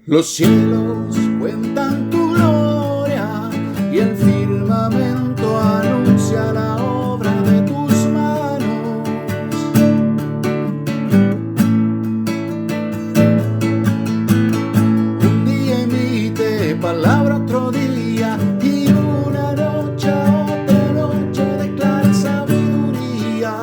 Los cielos cuentan tu gloria y el firmamento anuncia la obra de tus manos. Un día emite palabra otro día y una noche otra noche declara sabiduría.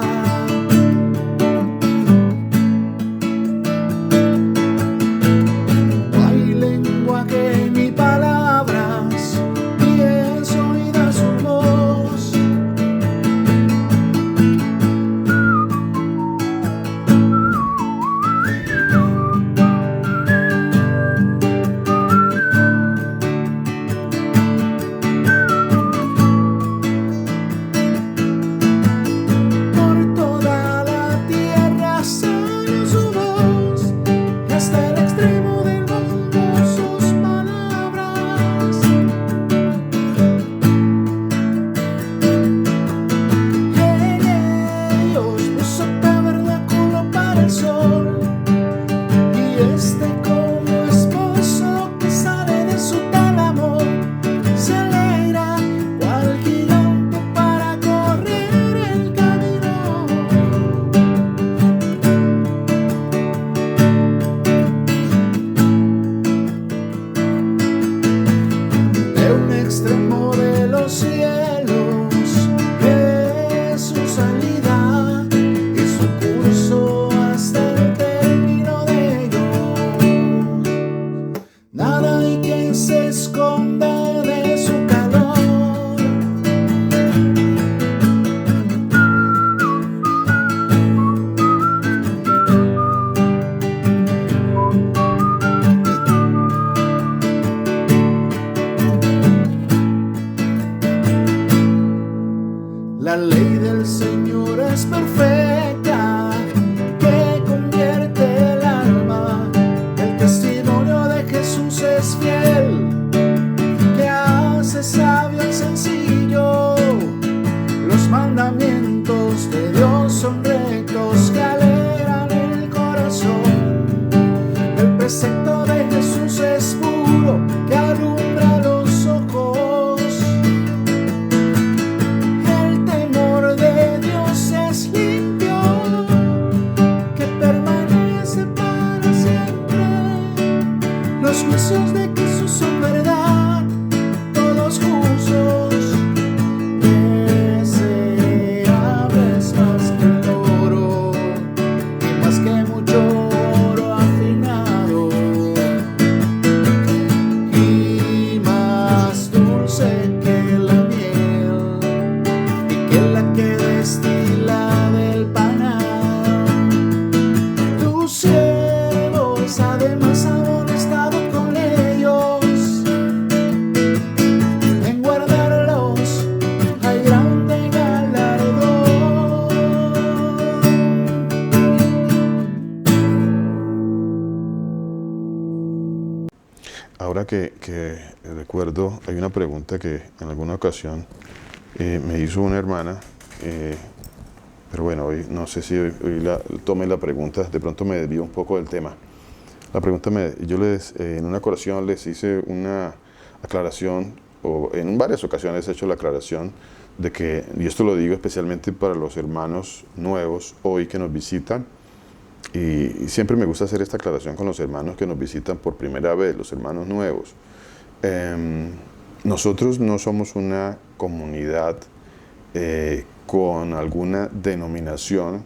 No hay lenguaje ni palabras, ni es oída su voz. Por toda la tierra sale su voz, y hasta el extremo del mundo sus palabras. En ellos puso tabernáculo para el sol, y como esposo que sale de su tálamo, se alegra cual gigante para correr el camino. De un extremo de los cielos es su salida y su curso hasta el término de ellos. Nada hay quien se esconda de su calor. La ley del Señor es perfecta, que convierte el alma. El testimonio de Jesús es fiel, que hace sabio al sencillo. Los mandamientos de Dios son rectos, que alegran el corazón. El precepto de Jesús es puro, que alumbra los ojos. El temor de Dios es limpio, que permanece para siempre. Los juicios de Jesús son verdad, todos justos. Deseable es más que el oro, y más que mucho oro afinado, y más dulce que la miel, y que la que destila del panal. Tus siervos además amonestado con ellos, en guardarlos hay grande galardón. Ahora que recuerdo, hay una pregunta que en alguna ocasión me hizo una hermana, pero bueno, hoy no sé si hoy tome la pregunta, de pronto me desvío un poco del tema. La pregunta, en una ocasión les hice una aclaración, o en varias ocasiones he hecho la aclaración de que, y esto lo digo especialmente para los hermanos nuevos hoy que nos visitan, y siempre me gusta hacer esta aclaración con los hermanos que nos visitan por primera vez, los hermanos nuevos. Nosotros no somos una comunidad con alguna denominación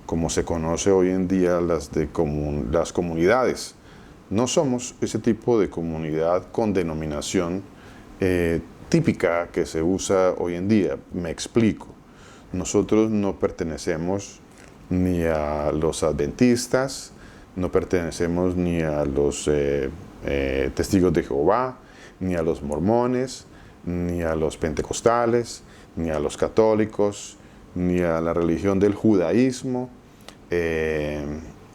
como se conoce hoy en día las comunidades. No somos ese tipo de comunidad con denominación típica que se usa hoy en día. Me explico. Nosotros no pertenecemos ni a los adventistas, no pertenecemos ni a los testigos de Jehová, ni a los mormones, ni a los pentecostales, ni a los católicos, ni a la religión del judaísmo.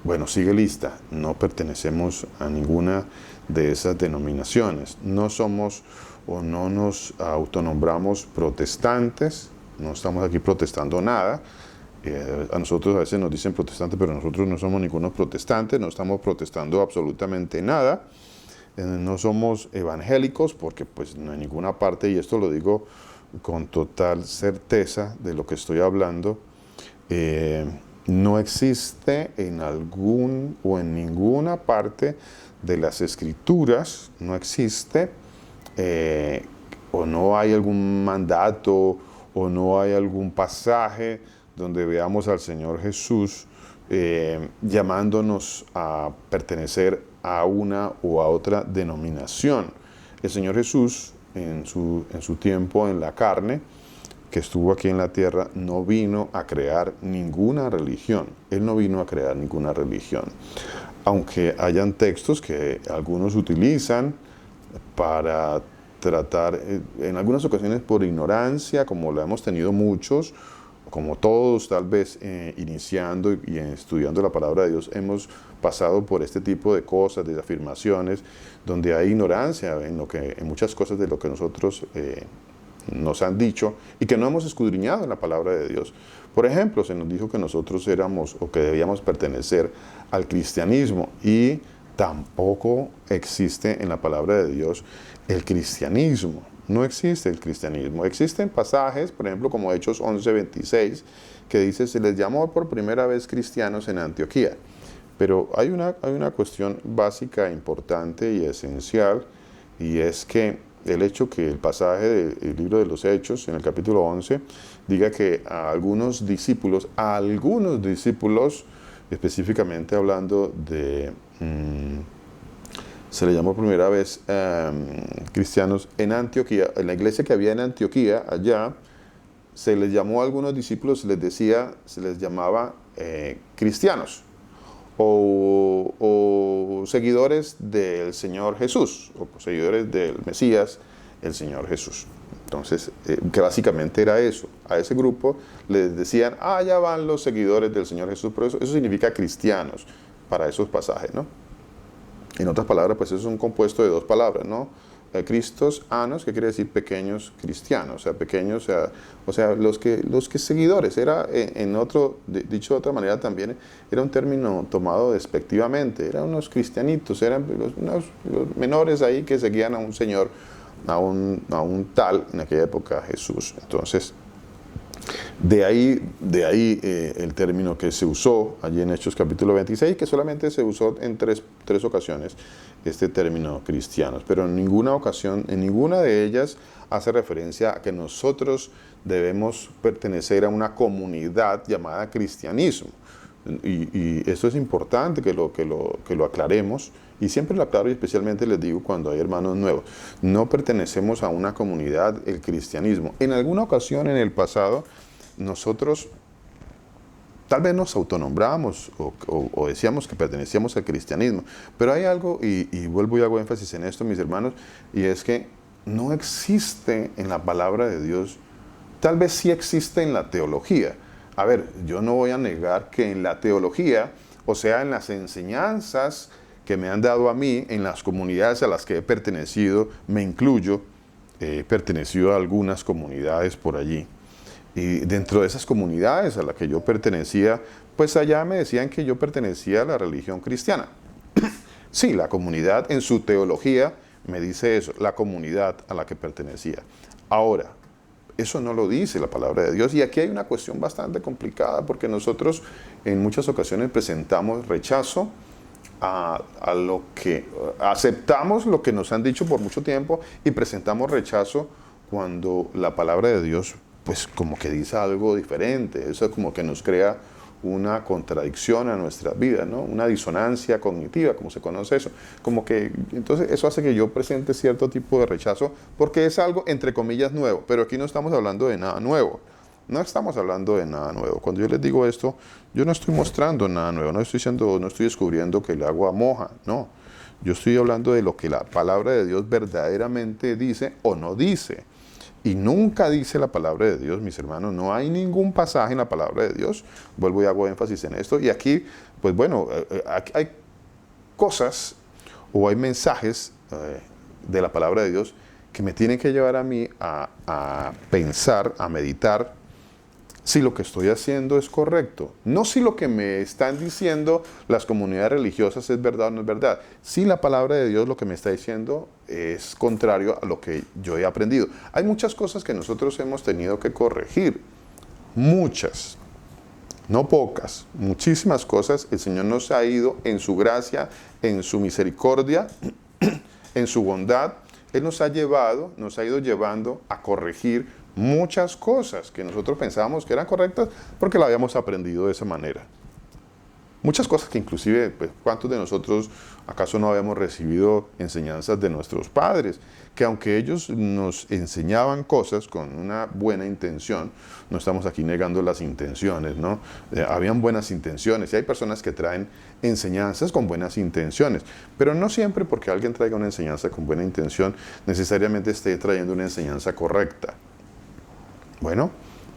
Bueno, sigue lista. No pertenecemos a ninguna de esas denominaciones. No somos o no nos autonombramos protestantes, no estamos aquí protestando nada. A nosotros a veces nos dicen protestantes, pero nosotros no somos ningunos protestantes, no estamos protestando absolutamente nada. no somos evangélicos, porque pues no en ninguna parte, y esto lo digo con total certeza de lo que estoy hablando, no existe en algún o en ninguna parte de las Escrituras, no existe, o no hay algún mandato, o no hay algún pasaje donde veamos al Señor Jesús llamándonos a pertenecer a una o a otra denominación. El Señor Jesús, en su tiempo en la carne, que estuvo aquí en la tierra, no vino a crear ninguna religión. Él no vino a crear ninguna religión. Aunque hayan textos que algunos utilizan para tratar, en algunas ocasiones por ignorancia, como lo hemos tenido muchos, como todos tal vez iniciando y estudiando la palabra de Dios, hemos pasado por este tipo de cosas, de afirmaciones, donde hay ignorancia en muchas cosas de lo que nosotros nos han dicho y que no hemos escudriñado en la palabra de Dios. Por ejemplo, se nos dijo que nosotros éramos o que debíamos pertenecer al cristianismo, y tampoco existe en la palabra de Dios el cristianismo. No existe el cristianismo. Existen pasajes, por ejemplo, como Hechos 11:26, que dice: se les llamó por primera vez cristianos en Antioquía. Pero hay una cuestión básica, importante y esencial, y es que el hecho que el pasaje del libro de los Hechos, en el capítulo 11, diga que a algunos discípulos, específicamente hablando de... se le llamó por primera vez cristianos en Antioquía, en la iglesia que había en Antioquía, allá, se les llamó a algunos discípulos, se les llamaba cristianos, o seguidores del Señor Jesús, o seguidores del Mesías, el Señor Jesús. Entonces, que básicamente era eso. A ese grupo les decían: ya van los seguidores del Señor Jesús, pero eso significa cristianos para esos pasajes, ¿no? En otras palabras, pues eso es un compuesto de dos palabras, ¿no? Cristos anos, que quiere decir pequeños cristianos, o sea, pequeños, o sea, los que seguidores, era dicho de otra manera también, era un término tomado despectivamente, eran unos cristianitos, eran los menores ahí que seguían a un señor, a un tal, en aquella época, Jesús. Entonces, de ahí el término que se usó allí en Hechos capítulo 26, que solamente se usó en tres ocasiones, este término cristianos, pero en ninguna ocasión, en ninguna de ellas hace referencia a que nosotros debemos pertenecer a una comunidad llamada cristianismo. Y eso es importante que lo aclaremos, y siempre lo aclaro, y especialmente les digo cuando hay hermanos nuevos: no pertenecemos a una comunidad, el cristianismo. En alguna ocasión en el pasado nosotros tal vez nos autonombramos o decíamos que pertenecíamos al cristianismo, pero hay algo, y vuelvo y hago énfasis en esto, mis hermanos, y es que no existe en la palabra de Dios. Tal vez sí existe en la teología. A ver, yo no voy a negar que en la teología, o sea, en las enseñanzas que me han dado a mí, en las comunidades a las que he pertenecido, me incluyo, he pertenecido a algunas comunidades por allí. Y dentro de esas comunidades a las que yo pertenecía, pues allá me decían que yo pertenecía a la religión cristiana. Sí, la comunidad en su teología me dice eso, la comunidad a la que pertenecía. Ahora, eso no lo dice la palabra de Dios, y aquí hay una cuestión bastante complicada, porque nosotros en muchas ocasiones presentamos rechazo a lo que aceptamos, lo que nos han dicho por mucho tiempo, y presentamos rechazo cuando la palabra de Dios pues como que dice algo diferente. Eso como que nos crea una contradicción a nuestra vida, ¿no? Una disonancia cognitiva, como se conoce eso. Como que, entonces eso hace que yo presente cierto tipo de rechazo, porque es algo entre comillas nuevo, pero aquí no estamos hablando de nada nuevo. No estamos hablando de nada nuevo. Cuando yo les digo esto, yo no estoy mostrando nada nuevo, no estoy descubriendo que el agua moja, no. Yo estoy hablando de lo que la palabra de Dios verdaderamente dice o no dice. Y nunca dice la palabra de Dios, mis hermanos, no hay ningún pasaje en la palabra de Dios, vuelvo y hago énfasis en esto, y aquí, pues bueno, hay cosas o hay mensajes de la palabra de Dios que me tienen que llevar a mí a pensar, a meditar, si lo que estoy haciendo es correcto, no si lo que me están diciendo las comunidades religiosas es verdad o no es verdad, si la palabra de Dios lo que me está diciendo es contrario a lo que yo he aprendido. Hay muchas cosas que nosotros hemos tenido que corregir, muchas, no pocas, muchísimas cosas. El Señor nos ha ido en su gracia, en su misericordia, en su bondad. Él nos ha ido llevando a corregir muchas cosas que nosotros pensábamos que eran correctas porque la habíamos aprendido de esa manera. Muchas cosas que inclusive, pues, ¿cuántos de nosotros acaso no habíamos recibido enseñanzas de nuestros padres? Que aunque ellos nos enseñaban cosas con una buena intención, no estamos aquí negando las intenciones, ¿no? Habían buenas intenciones y hay personas que traen enseñanzas con buenas intenciones, pero no siempre porque alguien traiga una enseñanza con buena intención, necesariamente esté trayendo una enseñanza correcta. Bueno,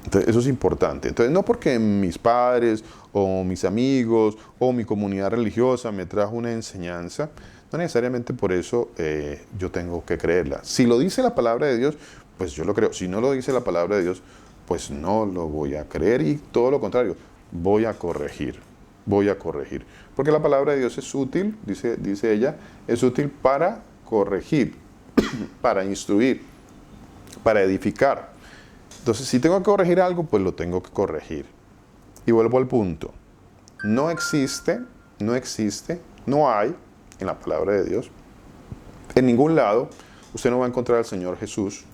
entonces eso es importante. Entonces, no porque mis padres o mis amigos o mi comunidad religiosa me trajo una enseñanza, no necesariamente por eso yo tengo que creerla. Si lo dice la palabra de Dios, pues yo lo creo. Si no lo dice la palabra de Dios, pues no lo voy a creer y todo lo contrario, voy a corregir. Voy a corregir. Porque la palabra de Dios es útil, dice ella, es útil para corregir, para instruir, para edificar. Entonces, si tengo que corregir algo, pues lo tengo que corregir. Y vuelvo al punto. No existe, no hay en la palabra de Dios, en ningún lado, usted no va a encontrar al Señor Jesús,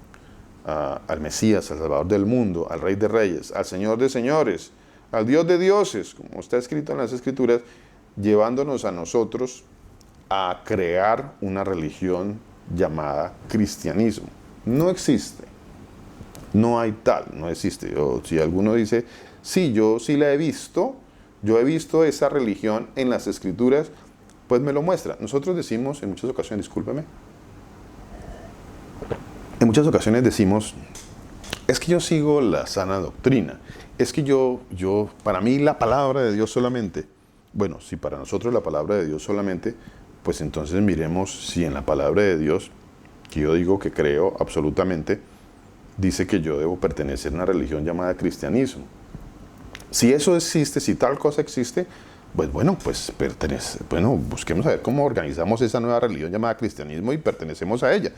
al Mesías, al Salvador del mundo, al Rey de Reyes, al Señor de Señores, al Dios de Dioses, como está escrito en las Escrituras, llevándonos a nosotros a crear una religión llamada cristianismo. No existe. No hay tal, no existe. O si alguno dice, sí, yo sí la he visto, yo he visto esa religión en las Escrituras, pues me lo muestra. Nosotros decimos en muchas ocasiones, discúlpeme, en muchas ocasiones decimos, es que yo sigo la sana doctrina, es que para mí la palabra de Dios solamente. Bueno, si para nosotros la palabra de Dios solamente, pues entonces miremos si en la palabra de Dios, que yo digo que creo absolutamente, dice que yo debo pertenecer a una religión llamada cristianismo. Si eso existe, si tal cosa existe, pues busquemos a ver cómo organizamos esa nueva religión llamada cristianismo y pertenecemos a ella.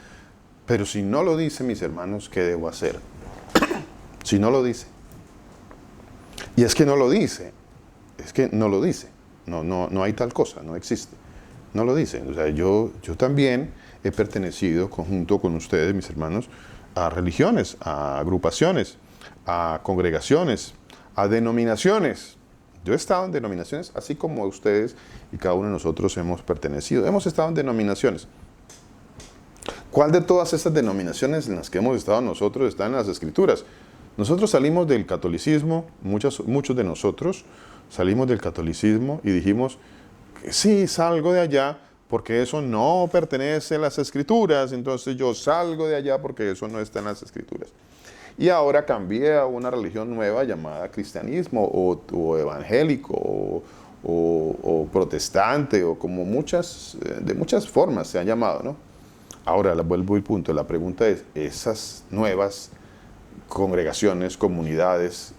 Pero si no lo dice, mis hermanos, ¿qué debo hacer? Si no lo dice. Y es que no lo dice. No hay tal cosa, no existe. No lo dice. O sea, yo también he pertenecido, junto con ustedes, mis hermanos, a religiones, a agrupaciones, a congregaciones, a denominaciones. Yo he estado en denominaciones, así como ustedes y cada uno de nosotros hemos pertenecido. Hemos estado en denominaciones. ¿Cuál de todas esas denominaciones en las que hemos estado nosotros está en las Escrituras? Nosotros salimos del catolicismo, muchos de nosotros salimos del catolicismo y dijimos, sí, salgo de allá, porque eso no pertenece a las Escrituras, entonces yo salgo de allá porque eso no está en las Escrituras. Y ahora cambié a una religión nueva llamada cristianismo o evangélico o protestante o como de muchas formas se han llamado, ¿no? Ahora vuelvo al punto, la pregunta es, ¿esas nuevas congregaciones, comunidades,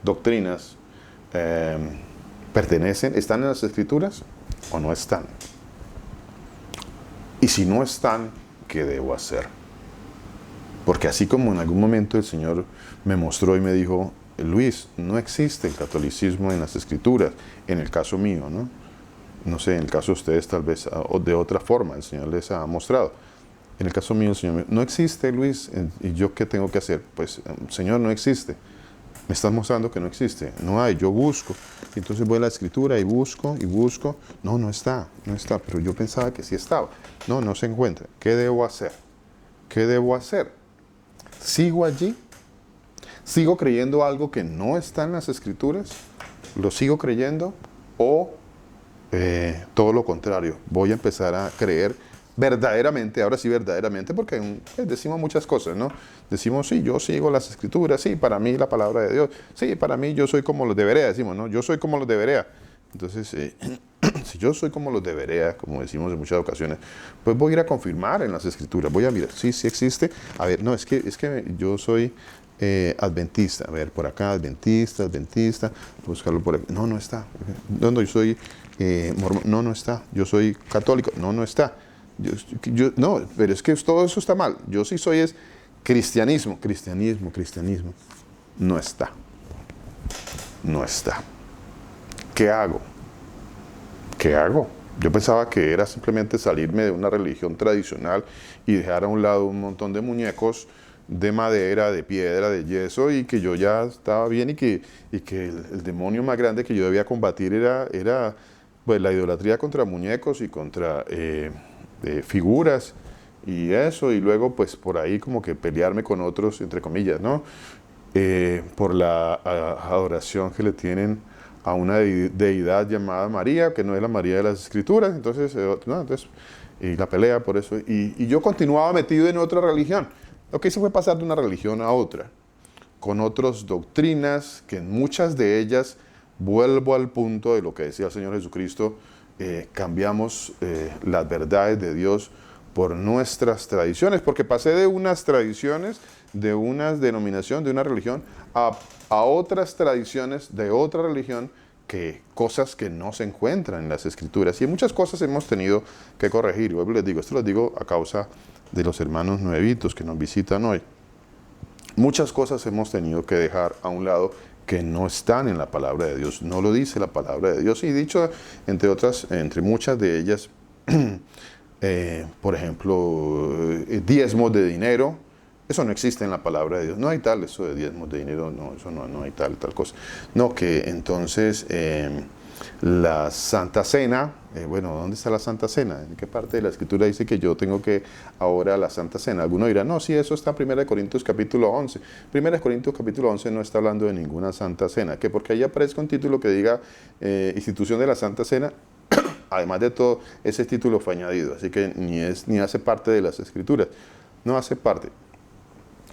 doctrinas, están en las Escrituras o no están? Y si no están, ¿qué debo hacer? Porque así como en algún momento el Señor me mostró y me dijo, Luis, no existe el catolicismo en las Escrituras, en el caso mío, ¿no? No sé, en el caso de ustedes tal vez o de otra forma, el Señor les ha mostrado. En el caso mío, el Señor me dijo, no existe, Luis, ¿y yo qué tengo que hacer? Pues, Señor, no existe. Me estás mostrando que no existe, no hay, yo busco. Entonces voy a la Escritura y busco, no está, pero yo pensaba que sí estaba. No se encuentra. ¿Qué debo hacer? ¿Qué debo hacer? ¿Sigo allí? ¿Sigo creyendo algo que no está en las Escrituras? ¿Lo sigo creyendo? ¿O todo lo contrario? Voy a empezar a creer verdaderamente, ahora sí verdaderamente, porque decimos muchas cosas, ¿no? Decimos, sí, yo sigo las Escrituras, sí, para mí la palabra de Dios, sí, para mí yo soy como los de Berea, decimos, ¿no? Yo soy como los de Berea. Entonces, si yo soy como los de Berea, como decimos en muchas ocasiones, pues voy a ir a confirmar en las Escrituras, voy a mirar, sí existe. A ver, no, es que yo soy adventista. A ver, por acá, adventista, buscarlo por aquí. No, no está. No, no, yo soy mormón. No, no está. Yo soy católico. No, no está. No, pero es que todo eso está mal. Yo sí soy es cristianismo. No está. No está. ¿Qué hago? ¿Qué hago? Yo pensaba que era simplemente salirme de una religión tradicional y dejar a un lado un montón de muñecos de madera, de piedra, de yeso, y que yo ya estaba bien, y que el demonio más grande que yo debía combatir era pues, la idolatría contra muñecos y contra figuras y eso, y luego pues por ahí como que pelearme con otros, entre comillas, ¿no? Por la adoración que le tienen a una deidad llamada María, que no es la María de las Escrituras. Entonces, y la pelea por eso. Y yo continuaba metido en otra religión. Lo que hice fue pasar de una religión a otra, con otras doctrinas, que en muchas de ellas, vuelvo al punto de lo que decía el Señor Jesucristo, cambiamos las verdades de Dios por nuestras tradiciones, porque pasé de unas tradiciones, de una denominación, de una religión, a otras tradiciones de otra religión, que cosas que no se encuentran en las Escrituras. Y muchas cosas hemos tenido que corregir. Yo les digo, esto lo digo a causa de los hermanos nuevitos que nos visitan hoy. Muchas cosas hemos tenido que dejar a un lado que no están en la palabra de Dios. No lo dice la palabra de Dios. Y dicho, entre muchas de ellas, por ejemplo, diezmos de dinero. Eso no existe en la palabra de Dios. No hay tal, eso de diezmos de dinero, no, eso no hay tal cosa. No, que entonces la Santa Cena, bueno, ¿dónde está la Santa Cena? ¿En qué parte de la Escritura dice que yo tengo que ahora la Santa Cena? Alguno dirá, no, sí, eso está en 1 Corintios capítulo 11. 1 Corintios capítulo 11 no está hablando de ninguna Santa Cena, que porque ahí aparezca un título que diga institución de la Santa Cena. Además de todo, ese título fue añadido, así que ni hace parte de las Escrituras, no hace parte.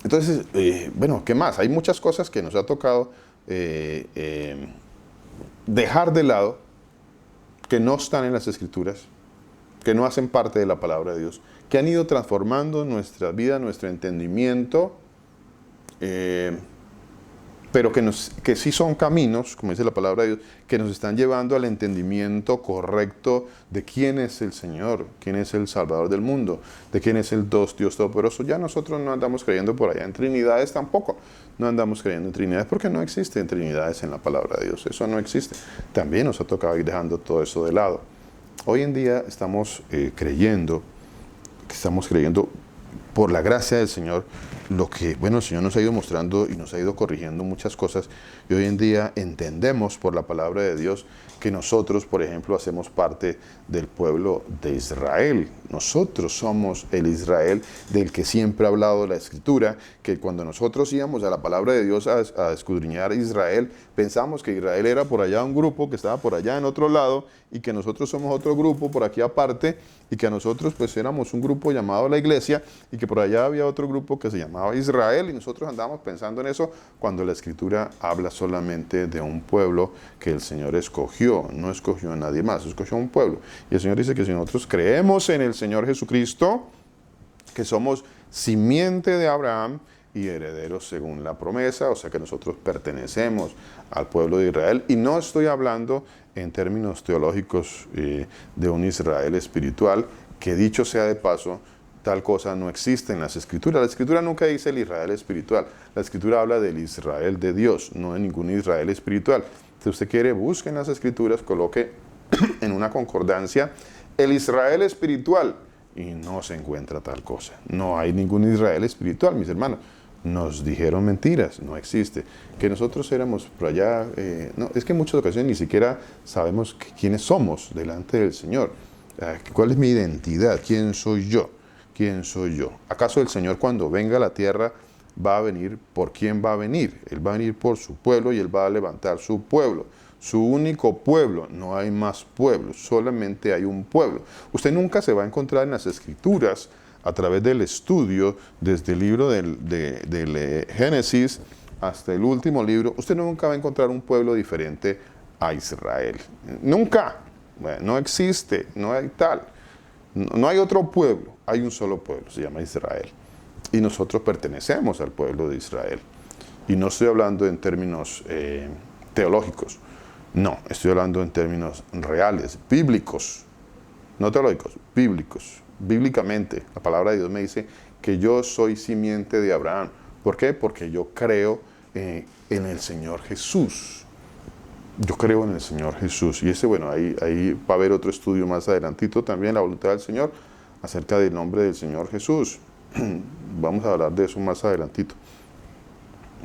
Entonces, bueno, ¿qué más? Hay muchas cosas que nos ha tocado dejar de lado, que no están en las Escrituras, que no hacen parte de la palabra de Dios, que han ido transformando nuestra vida, nuestro entendimiento, pero que sí son caminos, como dice la palabra de Dios, que nos están llevando al entendimiento correcto de quién es el Señor, quién es el Salvador del mundo, de quién es el Dios Todopoderoso. Ya nosotros no andamos creyendo por allá en Trinidades tampoco, no andamos creyendo en Trinidades porque no existen Trinidades en la palabra de Dios, eso no existe. También nos ha tocado ir dejando todo eso de lado. Hoy en día estamos creyendo por la gracia del Señor, lo que, bueno, el Señor nos ha ido mostrando y nos ha ido corrigiendo muchas cosas, y hoy en día entendemos por la palabra de Dios que nosotros, por ejemplo, hacemos parte del pueblo de Israel. Nosotros somos el Israel del que siempre ha hablado la Escritura, que cuando nosotros íbamos a la palabra de Dios a escudriñar Israel, pensamos que Israel era por allá un grupo que estaba por allá en otro lado, y que nosotros somos otro grupo por aquí aparte, y que nosotros pues éramos un grupo llamado la Iglesia, y que por allá había otro grupo que se llamaba Israel, y nosotros andábamos pensando en eso, cuando la Escritura habla solamente de un pueblo que el Señor escogió, no escogió a nadie más, escogió a un pueblo. Y el Señor dice que si nosotros creemos en el Señor Jesucristo, que somos simiente de Abraham y herederos según la promesa, o sea que nosotros pertenecemos al pueblo de Israel, y no estoy hablando en términos teológicos de un Israel espiritual, que dicho sea de paso, tal cosa no existe en las Escrituras. La Escritura nunca dice el Israel espiritual. La Escritura habla del Israel de Dios, no de ningún Israel espiritual. Si usted quiere, busque en las Escrituras, coloque en una concordancia el Israel espiritual, y no se encuentra tal cosa. No hay ningún Israel espiritual, mis hermanos. Nos dijeron mentiras, no existe. Que nosotros éramos por allá, no, es que en muchas ocasiones ni siquiera sabemos quiénes somos delante del Señor. ¿Cuál es mi identidad? ¿Quién soy yo? ¿Quién soy yo? ¿Acaso el Señor, cuando venga a la tierra, va a venir por quién va a venir? Él va a venir por su pueblo, y Él va a levantar su pueblo, su único pueblo. No hay más pueblos, solamente hay un pueblo. Usted nunca se va a encontrar en las Escrituras, a través del estudio, desde el libro del Génesis hasta el último libro, usted nunca va a encontrar un pueblo diferente a Israel. Nunca. Bueno, no existe, no hay tal. No hay otro pueblo, hay un solo pueblo, se llama Israel. Y nosotros pertenecemos al pueblo de Israel. Y no estoy hablando en términos teológicos, no, estoy hablando en términos reales, bíblicos, no teológicos, bíblicos. Bíblicamente, la palabra de Dios me dice que yo soy simiente de Abraham. ¿Por qué? Porque yo creo en el Señor Jesús. Yo creo en el Señor Jesús. Y bueno, ahí va a haber otro estudio más adelantito también, la voluntad del Señor, acerca del nombre del Señor Jesús. Vamos a hablar de eso más adelantito.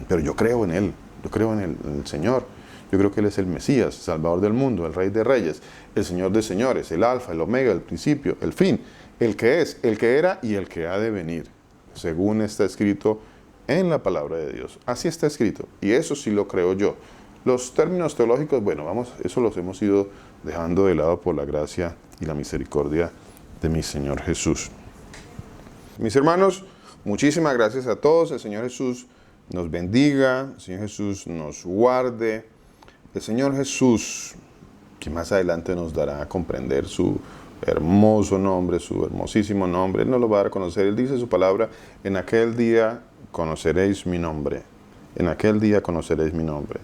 Pero yo creo en Él, yo creo en el Señor. Yo creo que Él es el Mesías, Salvador del mundo, el Rey de Reyes, el Señor de señores, el Alfa, el Omega, el principio, el fin, el que es, el que era y el que ha de venir, según está escrito en la palabra de Dios. Así está escrito, y eso sí lo creo yo. Los términos teológicos, bueno, eso los hemos ido dejando de lado por la gracia y la misericordia de mi Señor Jesús. Mis hermanos, muchísimas gracias a todos. El Señor Jesús nos bendiga, el Señor Jesús nos guarde. El Señor Jesús, que más adelante nos dará a comprender su hermoso nombre, su hermosísimo nombre, Él nos lo va a dar a conocer. Él dice su palabra, en aquel día conoceréis mi nombre. En aquel día conoceréis mi nombre.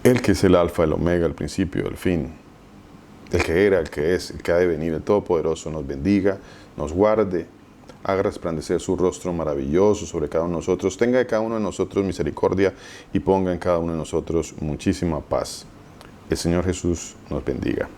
Él que es el alfa, el omega, el principio, el fin. El que era, el que es, el que ha de venir, el Todopoderoso, nos bendiga, nos guarde, haga resplandecer su rostro maravilloso sobre cada uno de nosotros, tenga de cada uno de nosotros misericordia y ponga en cada uno de nosotros muchísima paz. El Señor Jesús nos bendiga.